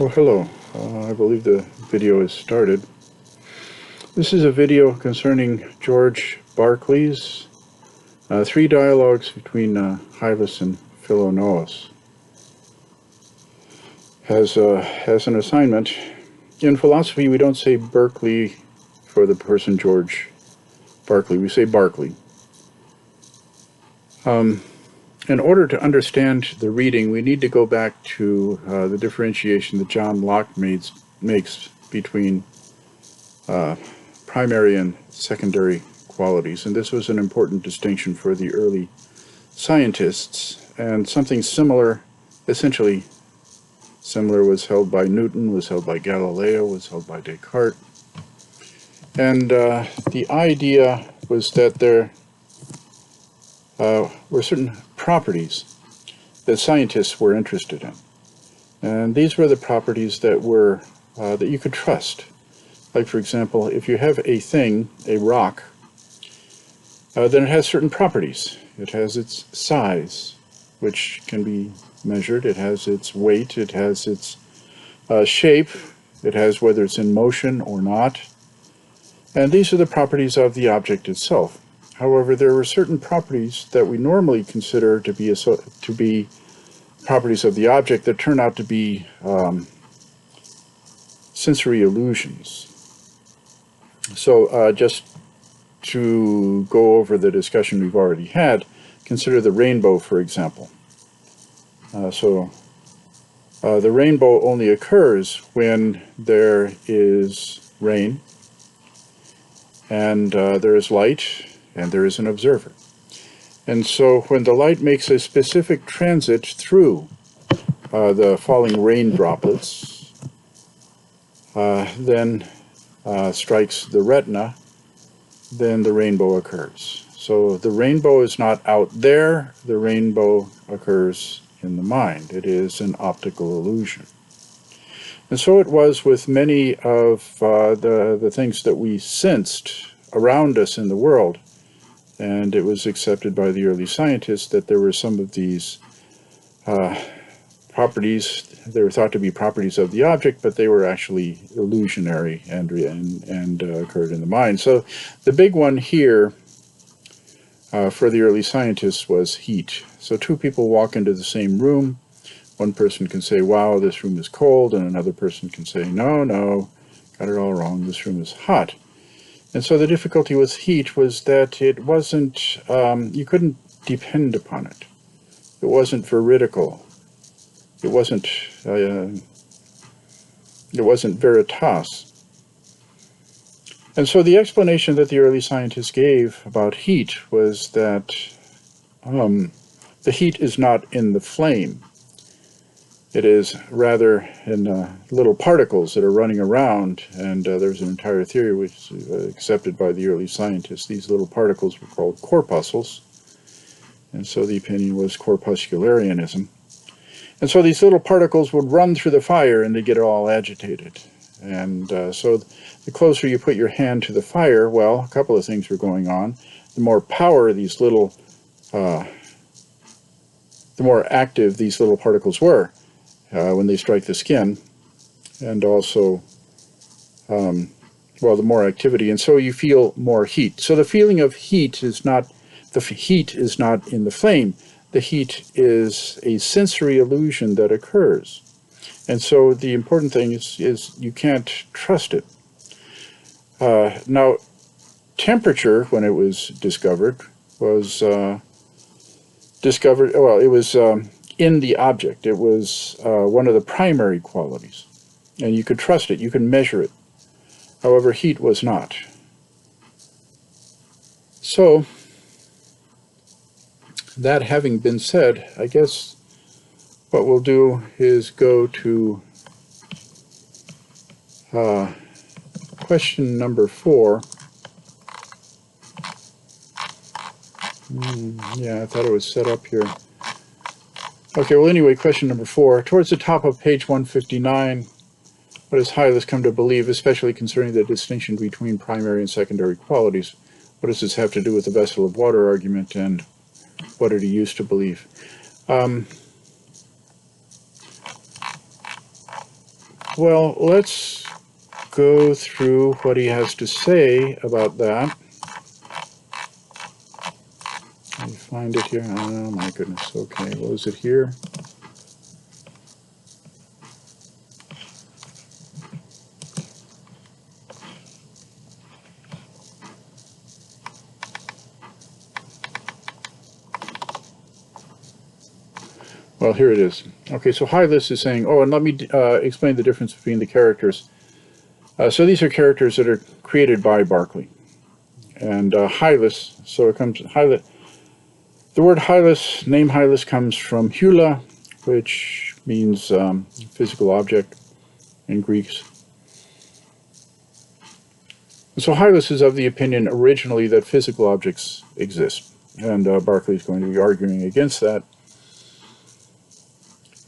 Oh, hello. I believe the video is started. This is a video concerning George Berkeley's three dialogues between Hylas and Philonous. As an assignment, in philosophy we don't say Berkeley for the person George Berkeley, we say Berkeley. In order to understand the reading, we need to go back to the differentiation that John Locke makes between primary and secondary qualities. And this was an important distinction for the early scientists. And something similar, essentially similar, was held by Newton, was held by Galileo, was held by Descartes. And the idea was that there were certain properties that scientists were interested in. And these were the properties that were that you could trust. Like, for example, if you have a thing, a rock, then it has certain properties. It has its size, which can be measured. It has its weight. It has its shape. It has whether it's in motion or not. And these are the properties of the object itself. However, there were certain properties that we normally consider to be properties of the object that turn out to be sensory illusions. So just to go over the discussion we've already had, consider the rainbow, for example. The rainbow only occurs when there is rain, and there is light, and there is an observer. And so when the light makes a specific transit through the falling rain droplets, then strikes the retina, then the rainbow occurs. So the rainbow is not out there, the rainbow occurs in the mind. It is an optical illusion. And so it was with many of the things that we sensed around us in the world. And it was accepted by the early scientists that there were some of these properties. They were thought to be properties of the object, but they were actually illusionary and occurred in the mind. So the big one here for the early scientists was heat. So two people walk into the same room. One person can say, wow, this room is cold, and another person can say, no, got it all wrong, this room is hot. And so the difficulty with heat was that it wasn't, you couldn't depend upon it. It wasn't veridical. It wasn't veritas. And so the explanation that the early scientists gave about heat was that the heat is not in the flame. It is rather in little particles that are running around, and there's an entire theory which is accepted by the early scientists. These little particles were called corpuscles, and so the opinion was corpuscularianism. And so these little particles would run through the fire and they get all agitated. And so the closer you put your hand to the fire, well, a couple of things were going on. The more power these little, the more active these little particles were when they strike the skin, and also, the more activity. And so you feel more heat. So the feeling of heat is not, the heat is not in the flame. The heat is a sensory illusion that occurs. And so the important thing is you can't trust it. Now, temperature, when it was discovered, was in the object. It was one of the primary qualities. And you could trust it, you can measure it. However, heat was not. So, that having been said, I guess what we'll do is go to question number 4. Yeah, I thought it was set up here. Okay, well anyway, question number 4. Towards the top of page 159, what has Hylas come to believe, especially concerning the distinction between primary and secondary qualities? What does this have to do with the vessel of water argument, and what did he used to believe? well, let's go through what he has to say about that. Let me find it here. Oh my goodness. Okay, what was it here? Well, here it is. Okay, so Hylas is saying, oh, and let me explain the difference between the characters. So these are characters that are created by Berkeley. And Hylas, so it comes, Hylas, the word Hylas, name Hylas comes from Hyla, which means physical object in Greeks. And so Hylas is of the opinion originally that physical objects exist. And Berkeley is going to be arguing against that.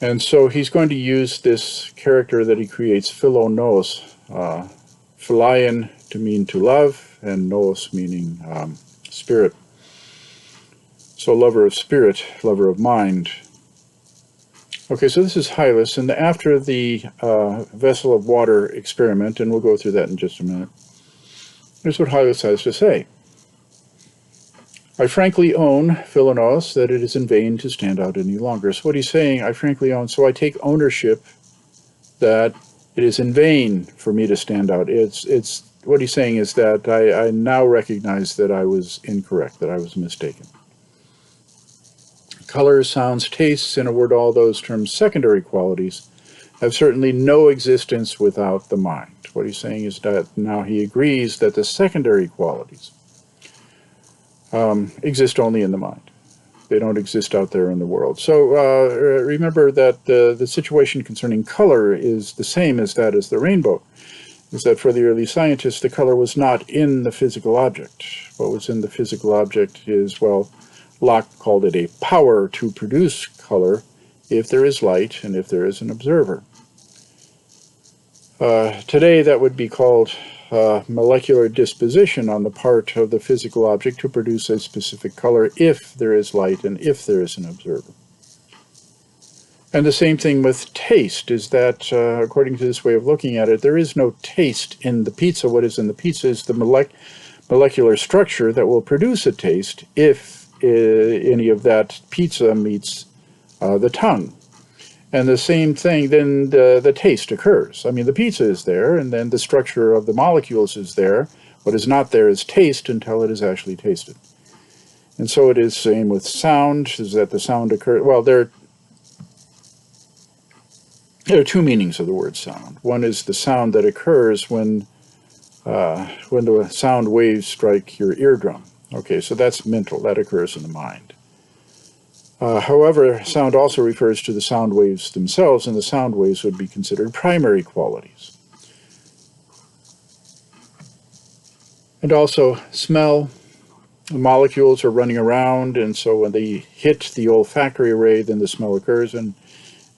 And so he's going to use this character that he creates, Philonous, philion to mean to love, and nous meaning spirit. So lover of spirit, lover of mind. Okay, so this is Hylas, and after the vessel of water experiment, and we'll go through that in just a minute, here's what Hylas has to say. I frankly own, Philonous, that it is in vain to stand out any longer. So what he's saying, I frankly own, so I take ownership that it is in vain for me to stand out. It's what he's saying is that I now recognize that I was incorrect, that I was mistaken. Colors, sounds, tastes, in a word, all those terms secondary qualities, have certainly no existence without the mind. What he's saying is that now he agrees that the secondary qualities exist only in the mind. They don't exist out there in the world. So remember that the situation concerning color is the same as that as the rainbow, is that for the early scientists, the color was not in the physical object. What was in the physical object is, well, Locke called it a power to produce color if there is light and if there is an observer. Today that would be called molecular disposition on the part of the physical object to produce a specific color if there is light and if there is an observer. And the same thing with taste is that, according to this way of looking at it, there is no taste in the pizza. What is in the pizza is the molecular structure that will produce a taste if any of that pizza meets the tongue. And the same thing, then the taste occurs. I mean, the pizza is there, and then the structure of the molecules is there. What is not there is taste until it is actually tasted. And so it is same with sound, is that the sound occurs. Well, there are two meanings of the word sound. One is the sound that occurs when the sound waves strike your eardrum. Okay, so that's mental. That occurs in the mind. However, sound also refers to the sound waves themselves, and the sound waves would be considered primary qualities. And also smell. The molecules are running around, and so when they hit the olfactory array, then the smell occurs, and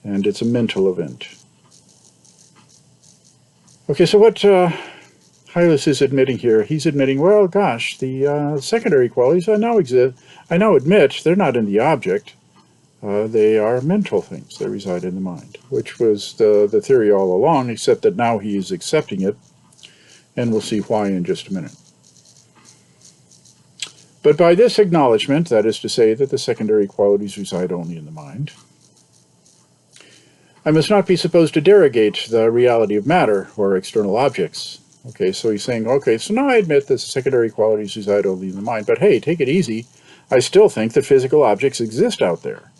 it's a mental event. Okay, so what Hylas is admitting here, he's admitting, well, gosh, the secondary qualities I now admit they're not in the object. They are mental things that reside in the mind, which was the theory all along, except that now he is accepting it, and we'll see why in just a minute. But by this acknowledgement, that is to say that the secondary qualities reside only in the mind, I must not be supposed to derogate the reality of matter or external objects. Okay, so he's saying, okay, so now I admit that the secondary qualities reside only in the mind, but hey, take it easy. I still think that physical objects exist out there.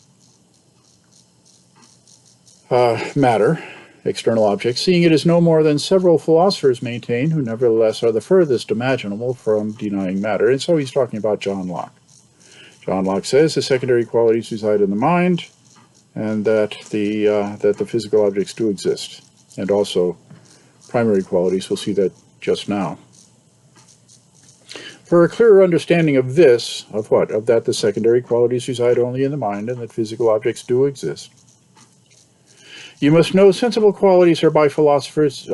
Matter, external objects, seeing it is no more than several philosophers maintain, who nevertheless are the furthest imaginable from denying matter. And so he's talking about John Locke. John Locke says the secondary qualities reside in the mind, and that the physical objects do exist, and also primary qualities. We'll see that just now. For a clearer understanding of this, of what? Of that the secondary qualities reside only in the mind, and that physical objects do exist, you must know sensible qualities are by philosophers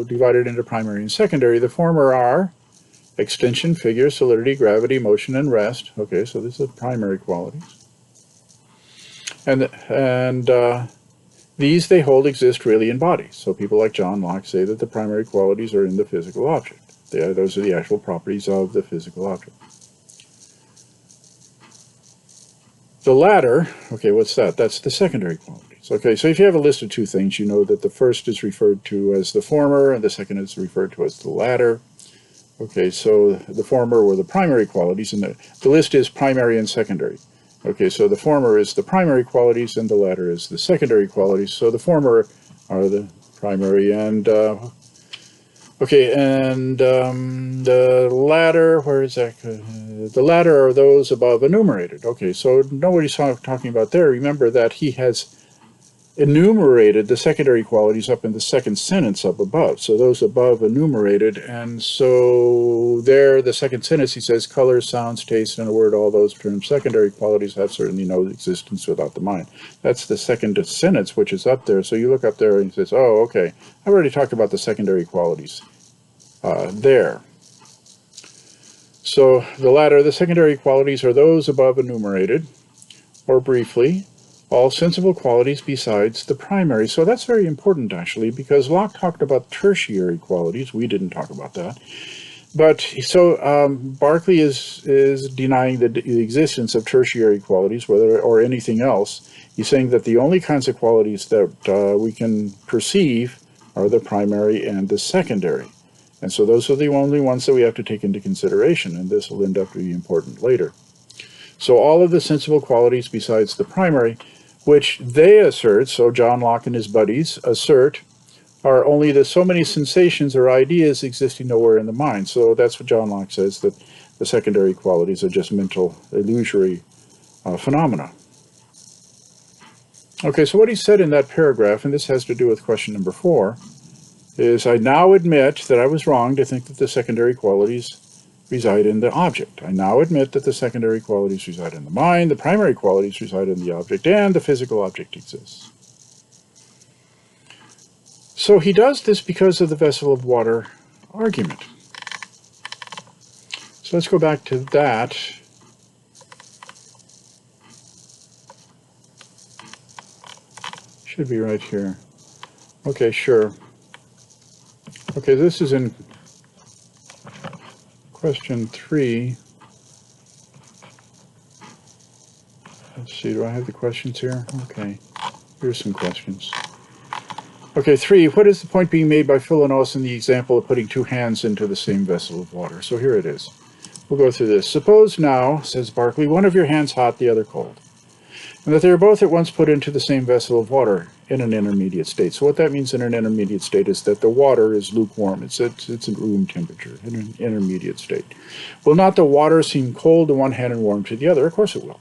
divided into primary and secondary. The former are extension, figure, solidity, gravity, motion, and rest. Okay, so these are primary qualities. And these they hold exist really in bodies. So people like John Locke say that the primary qualities are in the physical object. Those are the actual properties of the physical object. The latter, okay, what's that? That's the secondary qualities. Okay, so if you have a list of two things, you know that the first is referred to as the former, and the second is referred to as the latter. Okay, so the former were the primary qualities, and the list is primary and secondary. Okay, so the former is the primary qualities, and the latter is the secondary qualities. So the former are the primary, and the latter, where is that? The latter are those above enumerated. Okay, so nobody's talking about there. Remember that he has enumerated the secondary qualities up in the second sentence up above. So those above enumerated, and so there, the second sentence, he says, color, sounds, taste, and a word, all those terms, secondary qualities have certainly no existence without the mind. That's the second sentence, which is up there. So you look up there and he says, oh, okay, I've already talked about the secondary qualities there. So the latter, the secondary qualities, are those above enumerated, or briefly, all sensible qualities besides the primary. So that's very important, actually, because Locke talked about tertiary qualities. We didn't talk about that. But so Berkeley is denying the existence of tertiary qualities, whether or anything else. He's saying that the only kinds of qualities that we can perceive are the primary and the secondary. And so those are the only ones that we have to take into consideration, and this will end up being important later. So all of the sensible qualities besides the primary, which they assert, so John Locke and his buddies assert, are only the so many sensations or ideas existing nowhere in the mind. So that's what John Locke says, that the secondary qualities are just mental, illusory phenomena. Okay, so what he said in that paragraph, and this has to do with question number 4, is I now admit that I was wrong to think that the secondary qualities reside in the object. I now admit that the secondary qualities reside in the mind, the primary qualities reside in the object, and the physical object exists. So he does this because of the vessel of water argument. So let's go back to that. Should be right here. Okay, sure. Okay, this is in question 3. Let's see, do I have the questions here? Okay, here's some questions. Okay, 3, what is the point being made by Philonous in the example of putting two hands into the same vessel of water? So here it is. We'll go through this. Suppose now, says Berkeley, one of your hands hot, the other cold, and that they are both at once put into the same vessel of water in an intermediate state. So what that means in an intermediate state is that the water is lukewarm. It's at room temperature in an intermediate state. Will not the water seem cold to one hand and warm to the other? Of course it will.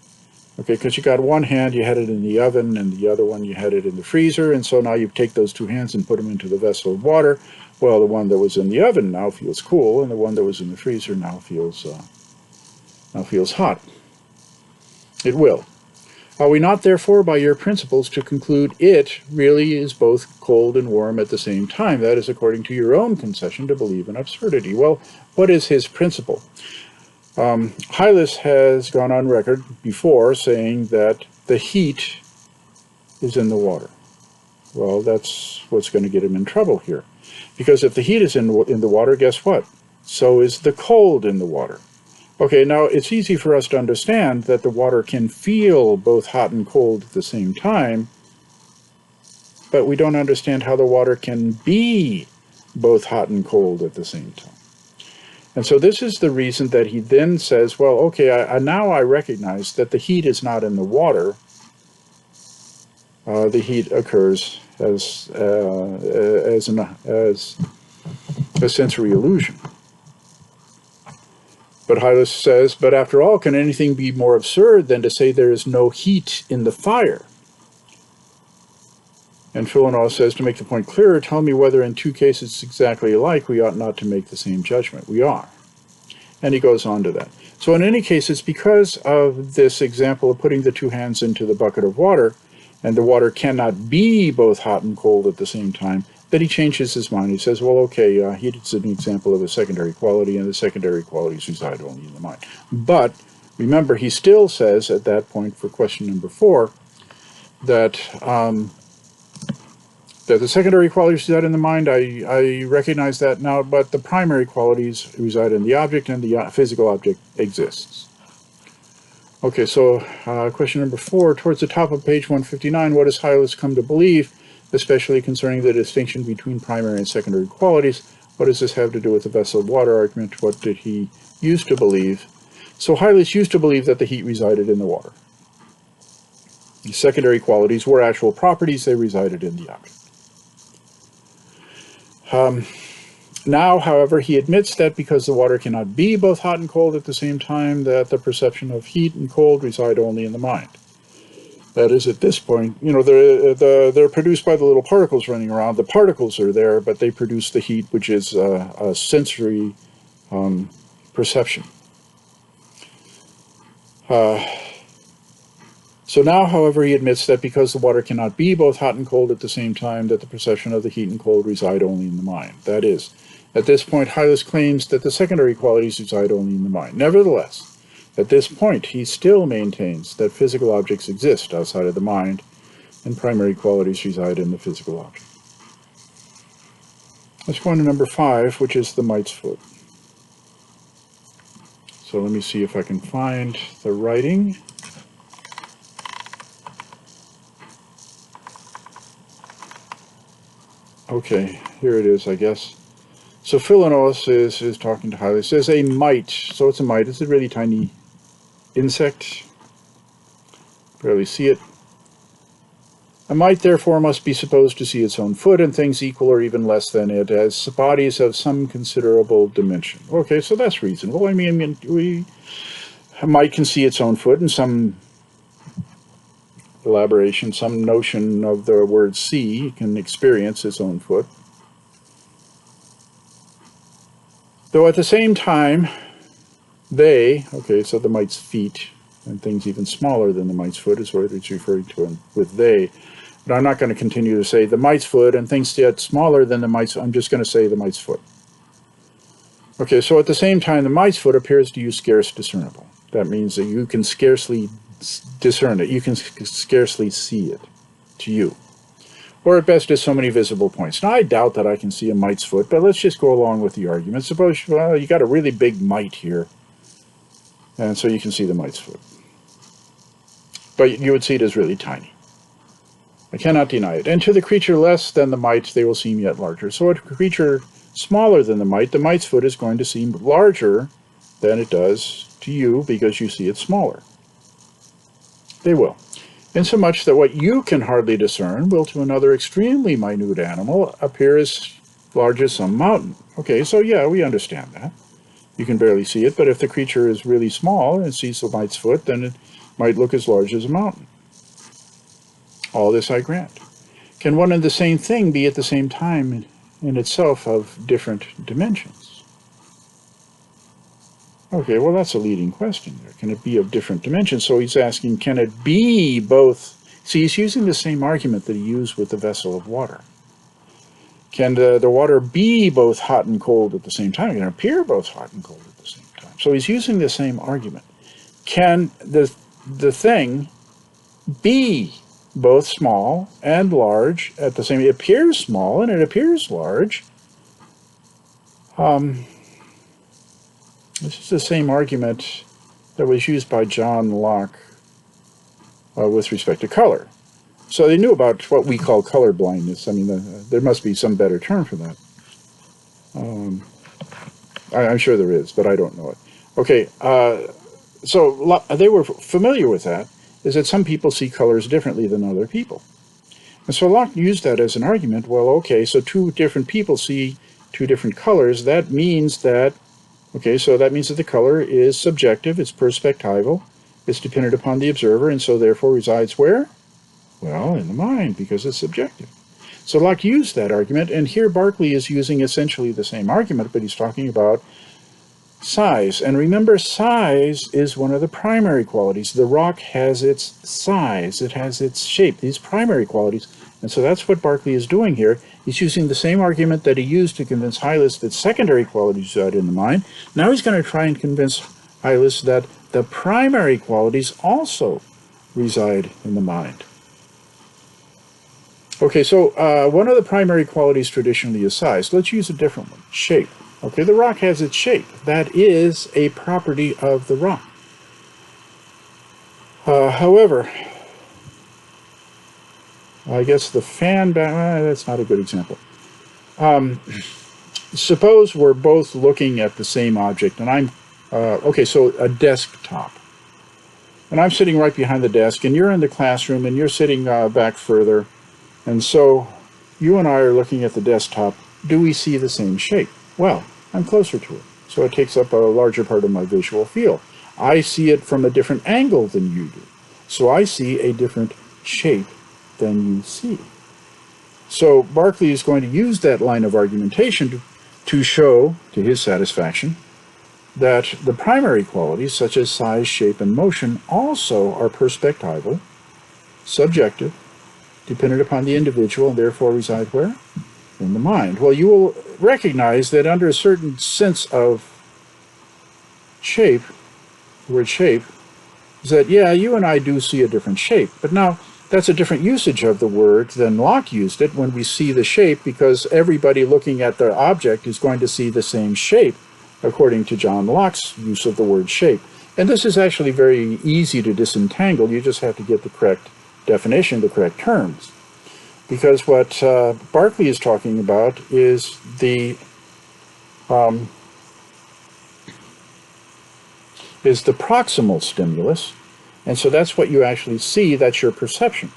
Okay, because you got one hand, you had it in the oven, and the other one you had it in the freezer, and so now you take those two hands and put them into the vessel of water. Well, the one that was in the oven now feels cool, and the one that was in the freezer now feels hot. It will. Are we not, therefore, by your principles, to conclude it really is both cold and warm at the same time? That is according to your own concession to believe in absurdity. Well, what is his principle? Hylas has gone on record before saying that the heat is in the water. Well, that's what's going to get him in trouble here. Because if the heat is in the water, guess what? So is the cold in the water. Okay, now it's easy for us to understand that the water can feel both hot and cold at the same time, but we don't understand how the water can be both hot and cold at the same time. And so this is the reason that he then says, well, okay, now I recognize that the heat is not in the water. The heat occurs as a sensory illusion. But Hylas says, but after all, can anything be more absurd than to say there is no heat in the fire? And Philonous says, to make the point clearer, tell me whether in two cases exactly alike we ought not to make the same judgment. We are. And he goes on to that. So in any case, it's because of this example of putting the two hands into the bucket of water, and the water cannot be both hot and cold at the same time, that he changes his mind. He says, well, okay, heat is an example of a secondary quality, and the secondary qualities reside only in the mind. But remember, he still says at that point for question number 4 that That the secondary qualities reside in the mind, I recognize that now, but the primary qualities reside in the object, and the physical object exists. Okay, so question number 4, towards the top of page 159, what does Hylas come to believe, especially concerning the distinction between primary and secondary qualities? What does this have to do with the vessel of water argument? What did he used to believe? So Hylas used to believe that the heat resided in the water. The secondary qualities were actual properties, they resided in the object. Now, however, he admits that because the water cannot be both hot and cold at the same time, that the perception of heat and cold reside only in the mind. That is, at this point, you know, they're produced by the little particles running around. The particles are there, but they produce the heat, which is a sensory perception. So now, however, he admits that because the water cannot be both hot and cold at the same time, that the perception of the heat and cold reside only in the mind. That is, at this point, Hylas claims that the secondary qualities reside only in the mind. Nevertheless, at this point, he still maintains that physical objects exist outside of the mind, and primary qualities reside in the physical object. Let's go on to number 5, which is the mite's foot. So let me see if I can find the writing. Okay, here it is, I guess. So Philonous is talking to Hylas. It says a mite. So it's a mite. It's a really tiny insect. Barely see it. A mite, therefore, must be supposed to see its own foot, and things equal or even less than it, as bodies of some considerable dimension. Okay, so that's reasonable. I mean, a mite can see its own foot, and some elaboration, some notion of the word see can experience its own foot. Though at the same time, okay, so the mite's feet, and things even smaller than the mite's foot is what it's referring to with they. But I'm not going to continue to say the mite's foot and things yet smaller than the mite's, I'm just going to say the mite's foot. Okay, so at the same time, the mite's foot appears to you scarce discernible. That means that you can scarcely discern it. You can scarcely see it to you. Or at best, as so many visible points. Now, I doubt that I can see a mite's foot, but let's just go along with the argument. Suppose, well, you got a really big mite here, and so you can see the mite's foot. But you would see it as really tiny. I cannot deny it. And to the creature less than the mite, they will seem yet larger. So a creature smaller than the mite's foot is going to seem larger than it does to you because you see it smaller. They will. Insomuch that what you can hardly discern will to another extremely minute animal appear as large as some mountain. Okay, so yeah, we understand that. You can barely see it, but if the creature is really small and sees the mite's foot, then it might look as large as a mountain. All this I grant. Can one and the same thing be at the same time in itself of different dimensions? Okay, well, that's a leading question there. Can it be of different dimensions? So he's asking, can it be both? See, he's using the same argument that he used with the vessel of water. Can the water be both hot and cold at the same time? Can it appear both hot and cold at the same time? So he's using the same argument. Can the thing be both small and large at the same time? It appears small and it appears large. This is the same argument that was used by John Locke with respect to color. So they knew about what we call color blindness. I mean, there must be some better term for that. I'm sure there is, but I don't know it. Okay, so they were familiar with that, is that some people see colors differently than other people. And so Locke used that as an argument. Well, okay, so two different people see two different colors. That means that, okay, so that means that the color is subjective, it's perspectival, it's dependent upon the observer, and so therefore resides where? Well, in the mind, because it's subjective. So Locke used that argument, and here Berkeley is using essentially the same argument, but he's talking about size. And remember, size is one of the primary qualities. The rock has its size, it has its shape, these primary qualities. And so that's what Berkeley is doing here. He's using the same argument that he used to convince Hylas that secondary qualities reside in the mind. Now he's going to try and convince Hylas that the primary qualities also reside in the mind. Okay, so one of the primary qualities traditionally is size. Let's use a different one, shape. Okay, the rock has its shape. That is a property of the rock. However, I guess the fan back, that's not a good example. Suppose we're both looking at the same object, and okay, so a desktop. And I'm sitting right behind the desk, and you're in the classroom, and you're sitting back further. And so you and I are looking at the desktop. Do we see the same shape? Well, I'm closer to it, so it takes up a larger part of my visual field. I see it from a different angle than you do, so I see a different shape than you see. So Berkeley is going to use that line of argumentation to show, to his satisfaction, that the primary qualities, such as size, shape, and motion, also are perspectival, subjective, dependent upon the individual, and therefore reside where? In the mind. Well, you will recognize that under a certain sense of shape, the word shape, is that, yeah, you and I do see a different shape. But now, that's a different usage of the word than Locke used it when we see the shape, because everybody looking at the object is going to see the same shape, according to John Locke's use of the word shape. And this is actually very easy to disentangle. You just have to get the correct definition, the correct terms. Because what Berkeley is talking about is the proximal stimulus, and so that's what you actually see, that's your perception.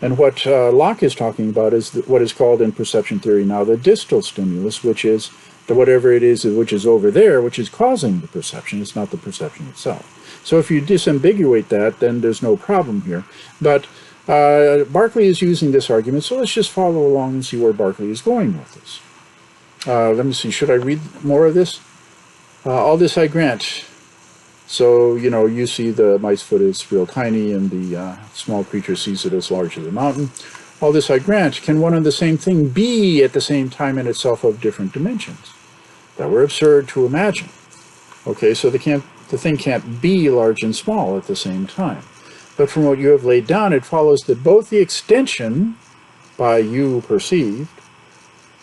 And what Locke is talking about is what is called in perception theory now the distal stimulus, which is whatever it is which is over there, which is causing the perception. It's not the perception itself. So if you disambiguate that, then there's no problem here. But Berkeley is using this argument, so let's just follow along and see where Berkeley is going with this. Let me see, should I read more of this? All this I grant. So, you know, you see the mite's foot is real tiny, and the small creature sees it as large as a mountain. All this I grant. Can one and the same thing be at the same time in itself of different dimensions? That were absurd to imagine. Okay, so the thing can't be large and small at the same time. But from what you have laid down, it follows that both the extension by you perceived,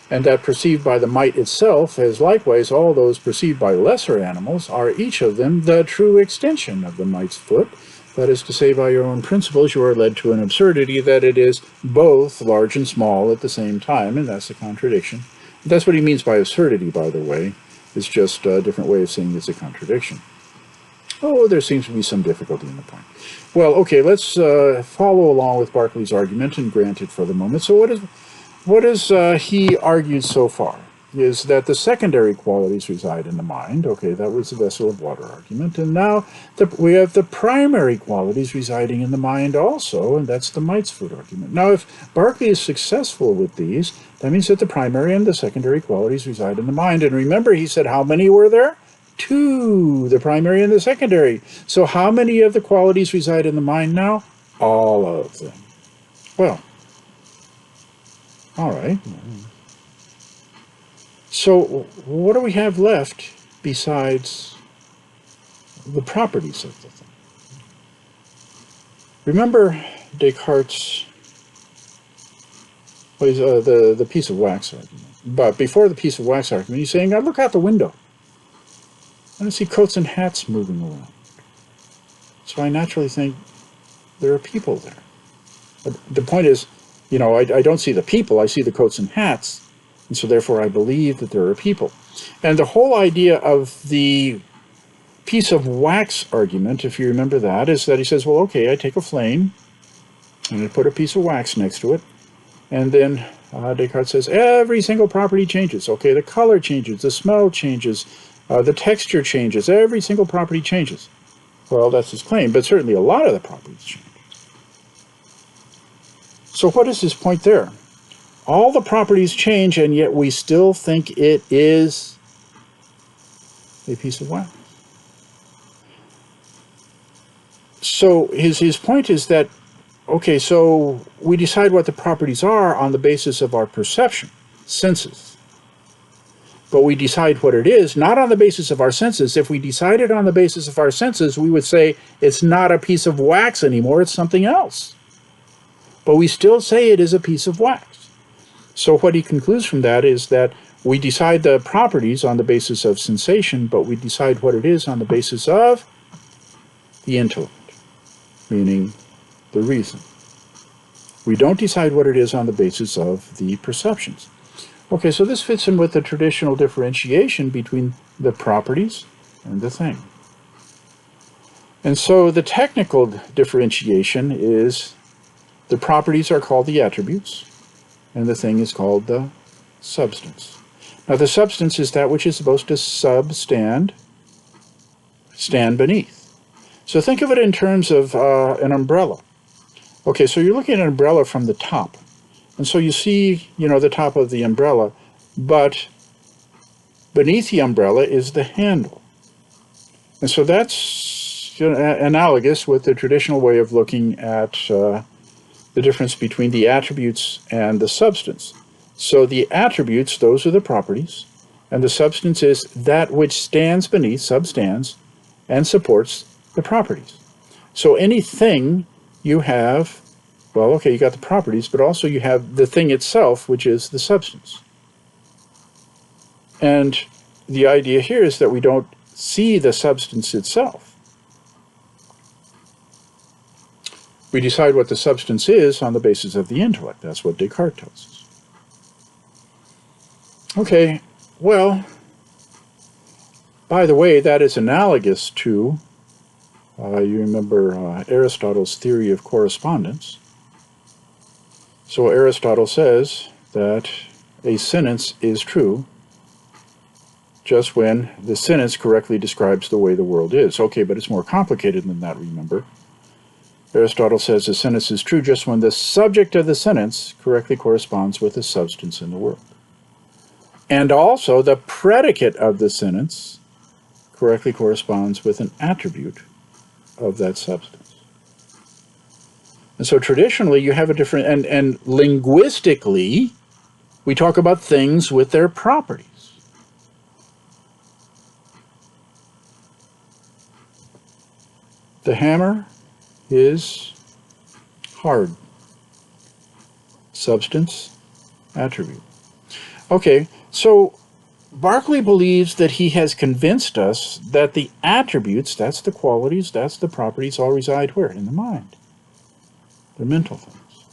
and that perceived by the mite itself, as likewise all those perceived by lesser animals, are each of them the true extension of the mite's foot. That is to say, by your own principles, you are led to an absurdity that it is both large and small at the same time, and that's a contradiction. That's what he means by absurdity, by the way. It's just a different way of saying it's a contradiction. Oh, there seems to be some difficulty in the point. Well, okay, let's follow along with Berkeley's argument and grant it for the moment. So what has he argued so far is that the secondary qualities reside in the mind. Okay, that was the vessel of water argument. And now we have the primary qualities residing in the mind also, and that's the mite's foot argument. Now, if Berkeley is successful with these, that means that the primary and the secondary qualities reside in the mind. And remember, he said how many were there? 2, the primary and the secondary. So how many of the qualities reside in the mind now? All of them. Well, all right. So what do we have left besides the properties of the thing? Remember Descartes' the piece of wax argument. But before the piece of wax argument, he's saying, I look out the window, and I see coats and hats moving around. So I naturally think there are people there. But the point is, you know, I don't see the people, I see the coats and hats, and so therefore I believe that there are people. And the whole idea of the piece of wax argument, if you remember that, is that he says, well, okay, I take a flame, and I put a piece of wax next to it, and then Descartes says, every single property changes. Okay, the color changes, the smell changes, the texture changes, every single property changes. Well, that's his claim, but certainly a lot of the properties change. So what is his point there? All the properties change, and yet we still think it is a piece of wax. So his point is that, okay, so we decide what the properties are on the basis of our perception, senses. But we decide what it is, not on the basis of our senses. If we decided on the basis of our senses, we would say it's not a piece of wax anymore, it's something else. but we still say it is a piece of wax. So what he concludes from that is that we decide the properties on the basis of sensation, but we decide what it is on the basis of the intellect, meaning the reason. We don't decide what it is on the basis of the perceptions. Okay, so this fits in with the traditional differentiation between the properties and the thing. And so the technical differentiation is the properties are called the attributes, and the thing is called the substance. Now the substance is that which is supposed to stand beneath. So think of it in terms of an umbrella. Okay, so you're looking at an umbrella from the top. And so you see, the top of the umbrella, but beneath the umbrella is the handle. And so that's analogous with the traditional way of looking at the difference between the attributes and the substance. So the attributes, those are the properties, and the substance is that which stands beneath, substands, and supports the properties. So anything you have, well, okay, you got the properties, but also you have the thing itself, which is the substance. And the idea here is that we don't see the substance itself. We decide what the substance is on the basis of the intellect. That's what Descartes tells us. Okay, well, by the way, that is analogous to, you remember Aristotle's theory of correspondence. So Aristotle says that a sentence is true just when the sentence correctly describes the way the world is. Okay, but it's more complicated than that, remember. Aristotle says a sentence is true just when the subject of the sentence correctly corresponds with the substance in the world. And also the predicate of the sentence correctly corresponds with an attribute of that substance. And so traditionally you have a different, and linguistically, we talk about things with their properties. The hammer is hard. Substance, attribute. Okay, so Berkeley believes that he has convinced us that the attributes, that's the qualities, that's the properties, all reside where? In the mind. They're mental things.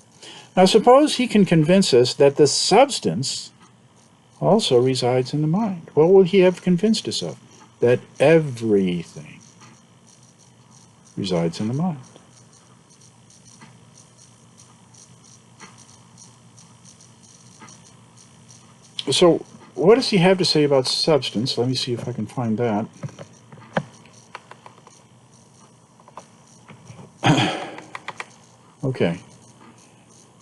Now suppose he can convince us that the substance also resides in the mind. What will he have convinced us of? That everything resides in the mind. So what does he have to say about substance? Let me see if I can find that. Okay.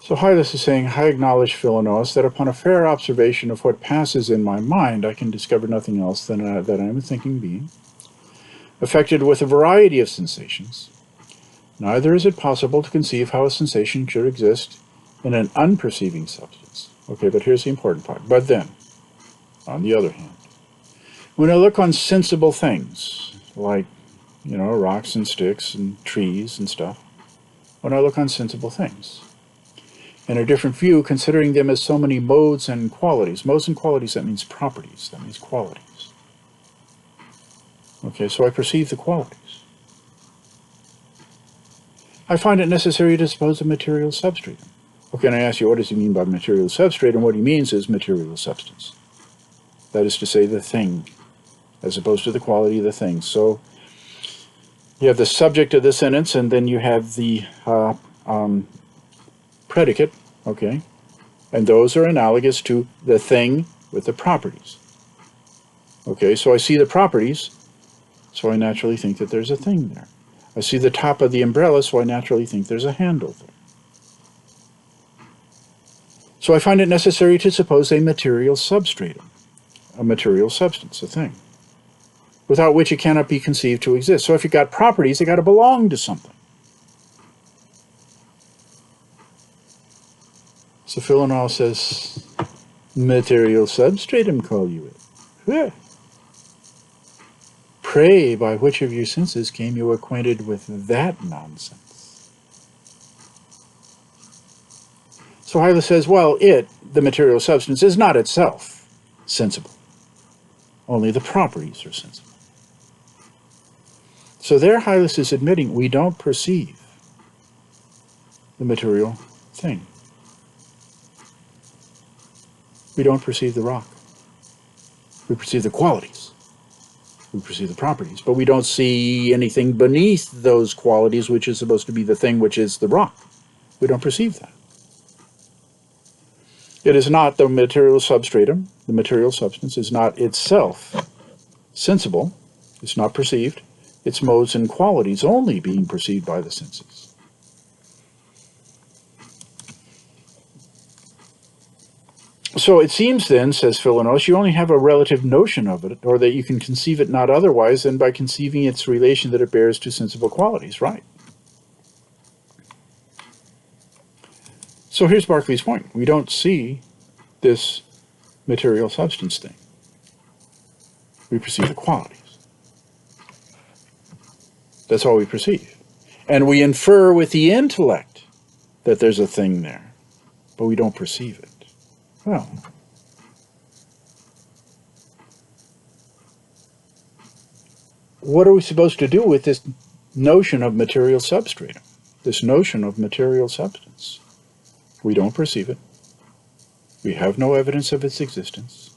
So Hylas is saying, I acknowledge, Philonous, that upon a fair observation of what passes in my mind, I can discover nothing else than that I am a thinking being, affected with a variety of sensations. Neither is it possible to conceive how a sensation should exist in an unperceiving substance. Okay, but here's the important part. But then, on the other hand, when I look on sensible things, like, rocks and sticks and trees and stuff, when I look on sensible things, in a different view, considering them as so many modes and qualities. Modes and qualities, that means properties, that means qualities. Okay, so I perceive the qualities. I find it necessary to suppose a material substratum. Okay, and I ask you, what does he mean by material substratum? What he means is material substance. That is to say, the thing, as opposed to the quality of the thing. So you have the subject of the sentence, and then you have the predicate, okay? And those are analogous to the thing with the properties. Okay, so I see the properties, so I naturally think that there's a thing there. I see the top of the umbrella, so I naturally think there's a handle there. So I find it necessary to suppose a material substratum, a material substance, a thing, without which it cannot be conceived to exist. So if you've got properties, they got to belong to something. So Philonous says, material substratum call you it. Yeah. Pray, by which of your senses came you acquainted with that nonsense? So Hylas says, well, it, the material substance, is not itself sensible. Only the properties are sensible. So there Hylas is admitting we don't perceive the material thing. We don't perceive the rock. We perceive the qualities. We perceive the properties, but we don't see anything beneath those qualities, which is supposed to be the thing which is the rock. We don't perceive that. It is not the material substratum. The material substance is not itself sensible. It's not perceived. Its modes and qualities only being perceived by the senses. So it seems then, says Philonous, you only have a relative notion of it, or that you can conceive it not otherwise than by conceiving its relation that it bears to sensible qualities. Right. So here's Berkeley's point. We don't see this material substance thing. We perceive the qualities. That's all we perceive. And we infer with the intellect that there's a thing there, but we don't perceive it. Well, what are we supposed to do with this notion of material substratum, this notion of material substance? We don't perceive it. We have no evidence of its existence.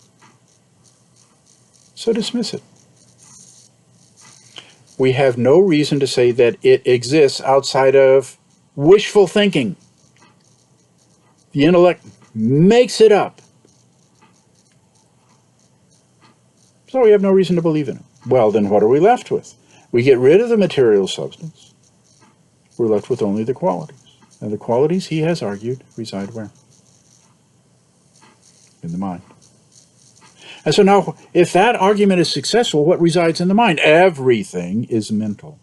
So dismiss it. We have no reason to say that it exists outside of wishful thinking. The intellect makes it up. So we have no reason to believe in it. Well, then what are we left with? We get rid of the material substance. We're left with only the qualities. And the qualities, he has argued, reside where? In the mind. And so now, if that argument is successful, what resides in the mind? Everything is mental.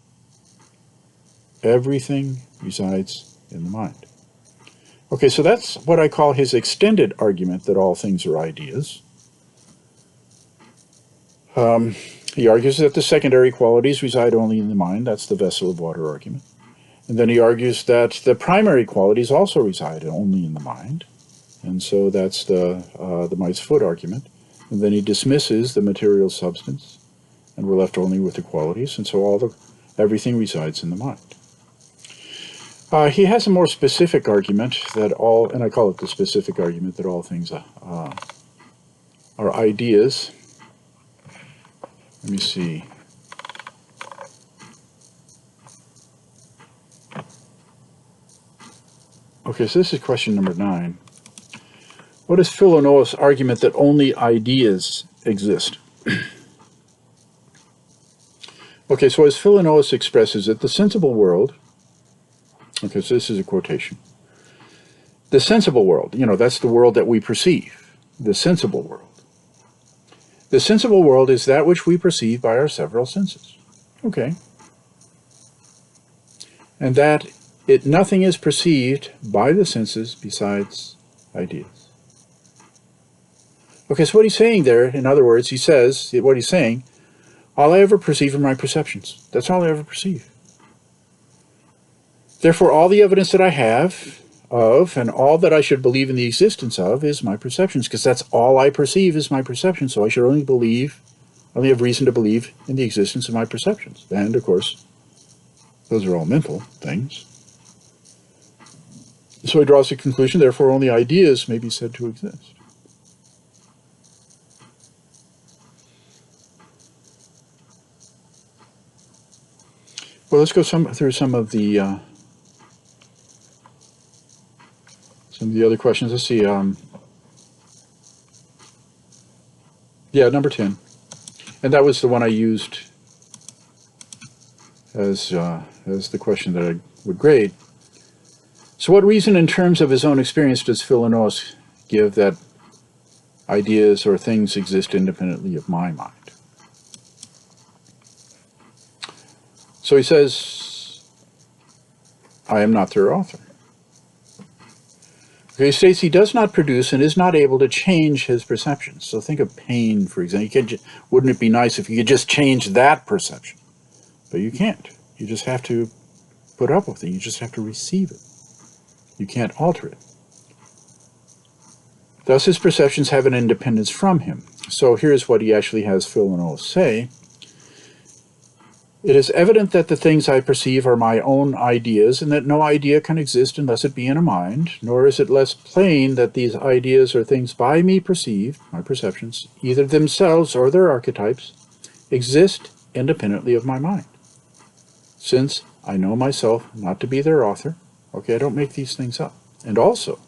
Everything resides in the mind. Okay, so that's what I call his extended argument that all things are ideas. He argues that the secondary qualities reside only in the mind. That's the vessel of water argument. And then he argues that the primary qualities also reside only in the mind. And so that's the mite's foot argument. And then he dismisses the material substance, and we're left only with the qualities. And so everything resides in the mind. He has a more specific argument that all, and I call it the specific argument, that all things are ideas. Let me see. Okay, so this is question number 9. What is Philonous' argument that only ideas exist? Okay, so as Philonous expresses it, the sensible world, okay, so this is a quotation. The sensible world, that's the world that we perceive, the sensible world. The sensible world is that which we perceive by our several senses. Okay. And that nothing is perceived by the senses besides ideas. Okay, so what he's saying there, in other words, he says, what he's saying, all I ever perceive are my perceptions. That's all I ever perceive. Therefore, all the evidence that I have of, and all that I should believe in the existence of, is my perceptions, because that's all I perceive is my perception, so I should only have reason to believe in the existence of my perceptions. And, of course, those are all mental things. So he draws the conclusion, therefore, only ideas may be said to exist. Well, let's go through some of the other questions. Let's see. Yeah, number 10, and that was the one I used as the question that I would grade. So, what reason, in terms of his own experience, does Philonous give that ideas or things exist independently of my mind? So he says, I am not their author. Okay, he states he does not produce and is not able to change his perceptions. So think of pain, for example. Wouldn't it be nice if you could just change that perception? But you can't. You just have to put up with it. You just have to receive it. You can't alter it. Thus his perceptions have an independence from him. So here's what he actually has Philonous say. It is evident that the things I perceive are my own ideas, and that no idea can exist unless it be in a mind, nor is it less plain that these ideas or things by me perceived, my perceptions, either themselves or their archetypes, exist independently of my mind. Since I know myself not to be their author, okay, I don't make these things up. And also,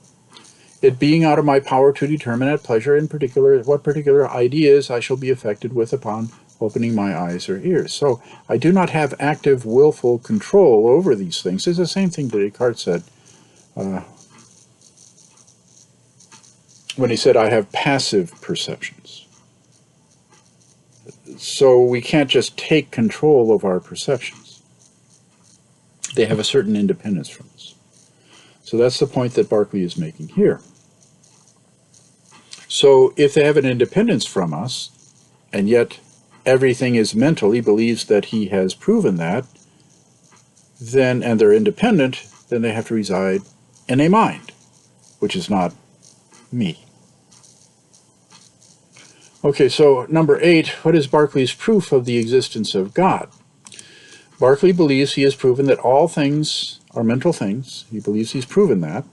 it being out of my power to determine at pleasure in particular what particular ideas I shall be affected with upon opening my eyes or ears. So I do not have active willful control over these things. It's the same thing that Descartes said when he said, I have passive perceptions. So we can't just take control of our perceptions. They have a certain independence from us. So that's the point that Berkeley is making here. So if they have an independence from us, and yet everything is mental, he believes that he has proven that, then, and they're independent, then they have to reside in a mind, which is not me. Okay, so number 8, what is Berkeley's proof of the existence of God? Berkeley believes he has proven that all things are mental things. He believes he's proven that,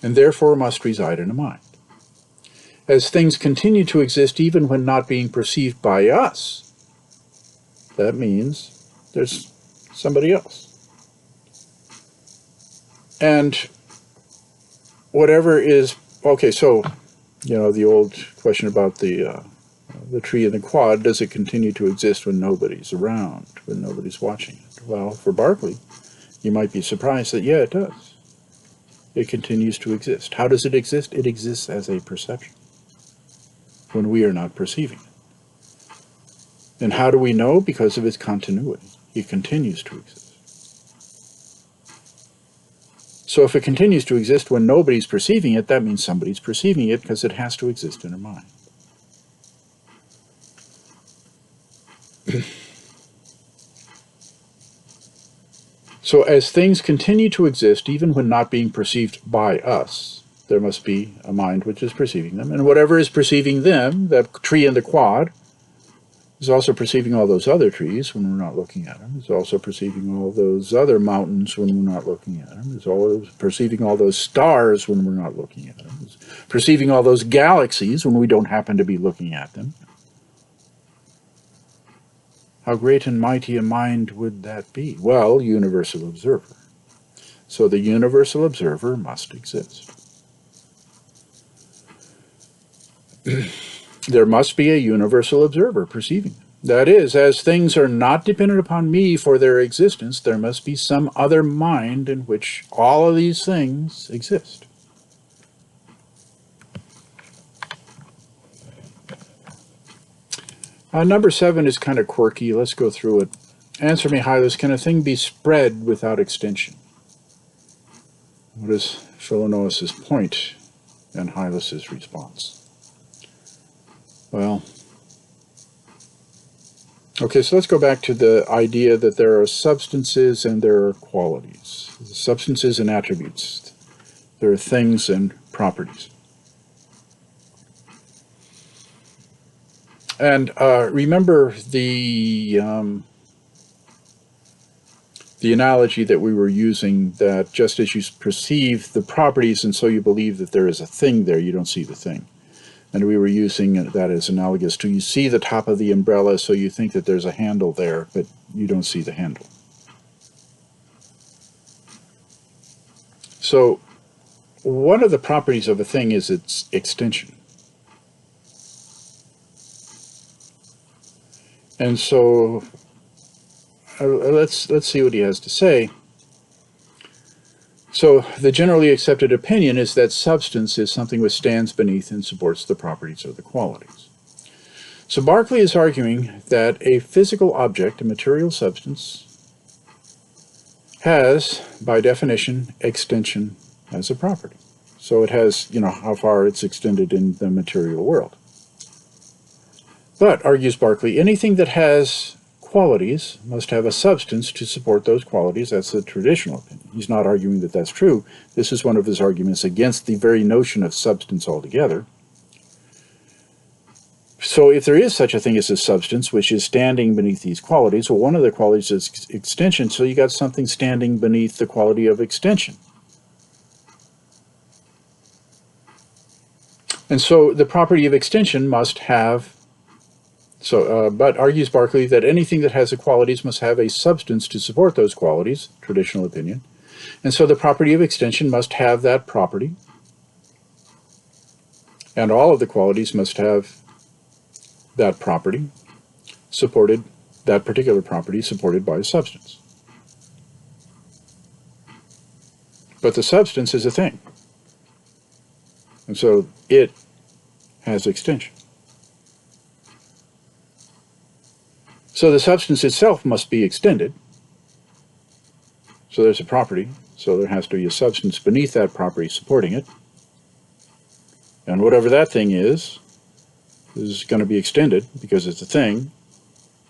and therefore must reside in a mind. As things continue to exist even when not being perceived by us, that means there's somebody else. And whatever is, okay, so, you know, the old question about the tree and the quad, does it continue to exist when nobody's around, when nobody's watching it? Well, for Berkeley, you might be surprised that, yeah, it does. It continues to exist. How does it exist? It exists as a perception when we are not perceiving it. And how do we know? Because of its continuity. It continues to exist. So if it continues to exist when nobody's perceiving it, that means somebody's perceiving it because it has to exist in a mind. So as things continue to exist, even when not being perceived by us, there must be a mind which is perceiving them. And whatever is perceiving them, the tree and the quad, is also perceiving all those other trees when we're not looking at them. It's also perceiving all those other mountains when we're not looking at them. It's always perceiving all those stars when we're not looking at them. It's perceiving all those galaxies when we don't happen to be looking at them. How great and mighty a mind would that be? Well, universal observer. So the universal observer must exist. There must be a universal observer perceiving them. That is, as things are not dependent upon me for their existence, there must be some other mind in which all of these things exist. Number 7 is kind of quirky. Let's go through it. Answer me, Hylas, can a thing be spread without extension? What is Philonous' point and Hylas' response? Well, okay, so let's go back to the idea that there are substances and there are qualities. Substances and attributes. There are things and properties. And remember the analogy that we were using, that just as you perceive the properties and so you believe that there is a thing there, you don't see the thing. And we were using that as analogous to you see the top of the umbrella, so you think that there's a handle there, but you don't see the handle. So one of the properties of a thing is its extension. And so let's see what he has to say. So the generally accepted opinion is that substance is something which stands beneath and supports the properties or the qualities. So Berkeley is arguing that a physical object, a material substance, has, by definition, extension as a property. So it has, you know, how far it's extended in the material world. But, argues Berkeley, anything that has qualities must have a substance to support those qualities. That's the traditional opinion. He's not arguing that that's true. This is one of his arguments against the very notion of substance altogether. So if there is such a thing as a substance which is standing beneath these qualities, well, one of the qualities is extension, so you got something standing beneath the quality of extension. And so the property of extension must have, but argues Berkeley that anything that has the qualities must have a substance to support those qualities, traditional opinion. And so the property of extension must have that property, and all of the qualities must have that property supported, that particular property supported by a substance. But the substance is a thing. And so it has extension. So the substance itself must be extended. So there's a property. So there has to be a substance beneath that property supporting it. And whatever that thing is going to be extended because it's a thing.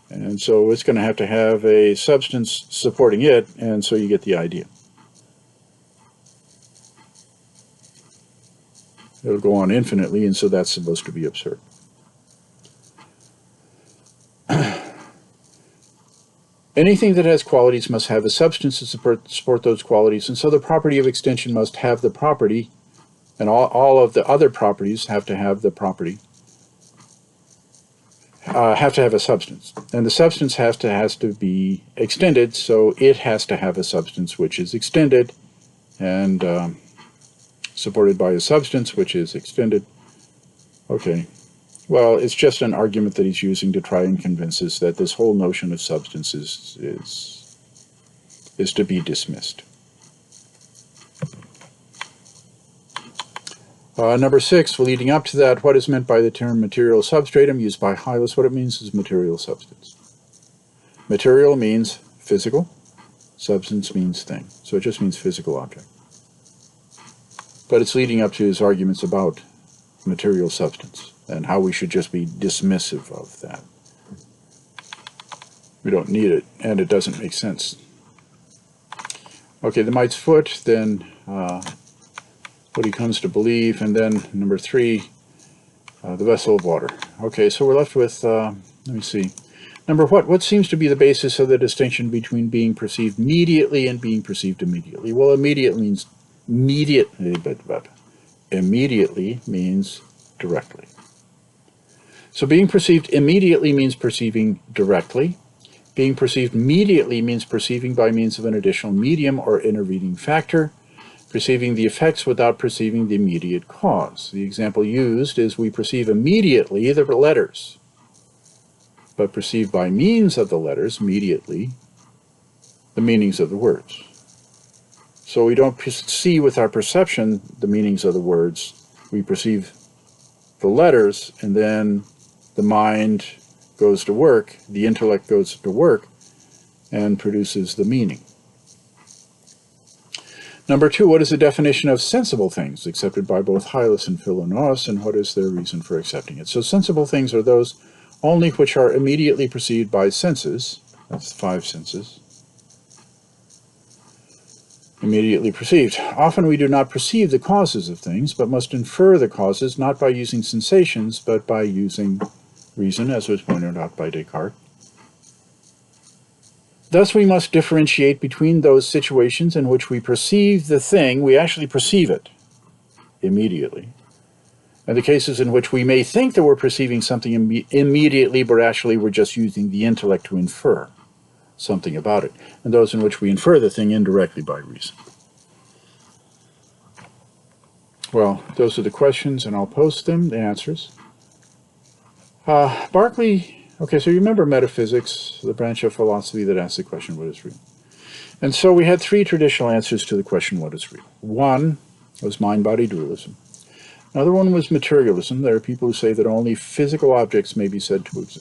And so it's going to have a substance supporting it, and so you get the idea. It'll go on infinitely, and so that's supposed to be absurd. Anything that has qualities must have a substance to support those qualities, and so the property of extension must have the property, and all of the other properties have to have the property, have to have a substance. And the substance has to be extended, so it has to have a substance which is extended, and supported by a substance which is extended. Okay. Well, it's just an argument that he's using to try and convince us that this whole notion of substance is to be dismissed. Number 6, leading up to that, what is meant by the term material substratum used by Hylas? What it means is material substance. Material means physical, substance means thing. So it just means physical object. But it's leading up to his arguments about material substance and how we should just be dismissive of that. We don't need it, and it doesn't make sense. Okay, the mite's foot, then what he comes to believe, and then number 3, the vessel of water. Okay, so we're left with, let me see. Number what seems to be the basis of the distinction between being perceived mediately and being perceived immediately? Well, immediate means immediately means directly. So being perceived immediately means perceiving directly. Being perceived mediately means perceiving by means of an additional medium or intervening factor, perceiving the effects without perceiving the immediate cause. The example used is we perceive immediately the letters, but perceive by means of the letters immediately the meanings of the words. So we don't see with our perception the meanings of the words. We perceive the letters, and then the mind goes to work, the intellect goes to work, and produces the meaning. Number 2, what is the definition of sensible things accepted by both Hylas and Philonous, and what is their reason for accepting it? So sensible things are those only which are immediately perceived by senses. That's 5 senses. Immediately perceived. Often we do not perceive the causes of things, but must infer the causes not by using sensations, but by using reason, as was pointed out by Descartes. Thus we must differentiate between those situations in which we perceive the thing, we actually perceive it immediately, and the cases in which we may think that we're perceiving something immediately, but actually we're just using the intellect to infer something about it, and those in which we infer the thing indirectly by reason. Well, those are the questions, and I'll post them, the answers. Berkeley, okay, so you remember metaphysics, the branch of philosophy that asks the question, what is real? And so we had 3 traditional answers to the question, what is real? One was mind-body dualism. Another one was materialism. There are people who say that only physical objects may be said to exist.